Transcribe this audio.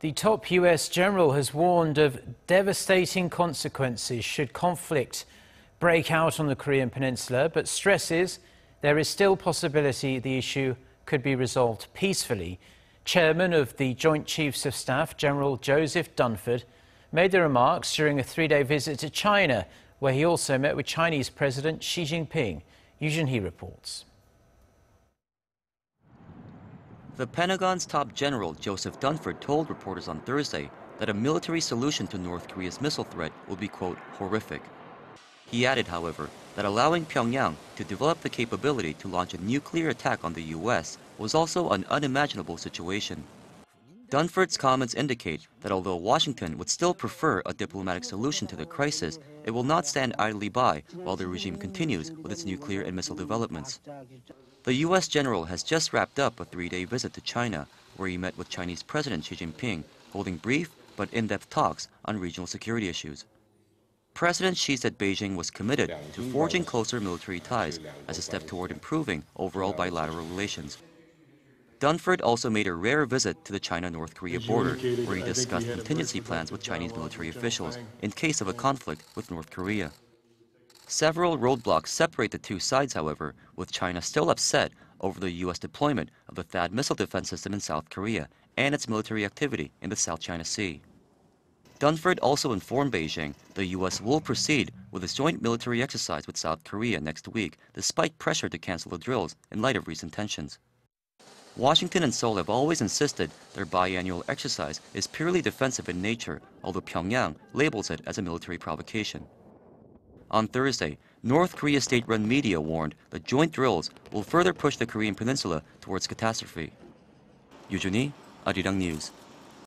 The top US general has warned of devastating consequences should conflict break out on the Korean Peninsula, but stresses there is still possibility the issue could be resolved peacefully. Chairman of the Joint Chiefs of Staff, General Joseph Dunford, made the remarks during a three-day visit to China, where he also met with Chinese President Xi Jinping. Joonhee reports. The Pentagon's top general, Joseph Dunford, told reporters on Thursday that a military solution to North Korea's missile threat would be, quote, horrific. He added, however, that allowing Pyongyang to develop the capability to launch a nuclear attack on the U.S. was also an unimaginable situation. Dunford's comments indicate that although Washington would still prefer a diplomatic solution to the crisis, it will not stand idly by while the regime continues with its nuclear and missile developments. The U.S. general has just wrapped up a three-day visit to China, where he met with Chinese President Xi Jinping, holding brief but in-depth talks on regional security issues. President Xi said Beijing was committed to forging closer military ties as a step toward improving overall bilateral relations. Dunford also made a rare visit to the China-North Korea border, where he discussed contingency plans with Chinese military officials in case of a conflict with North Korea. Several roadblocks separate the two sides, however, with China still upset over the U.S. deployment of the THAAD missile defense system in South Korea and its military activity in the South China Sea. Dunford also informed Beijing the U.S. will proceed with its joint military exercise with South Korea next week, despite pressure to cancel the drills in light of recent tensions. Washington and Seoul have always insisted their biannual exercise is purely defensive in nature, although Pyongyang labels it as a military provocation. On Thursday, North Korea state-run media warned the joint drills will further push the Korean Peninsula towards catastrophe. Joonhee, Arirang News.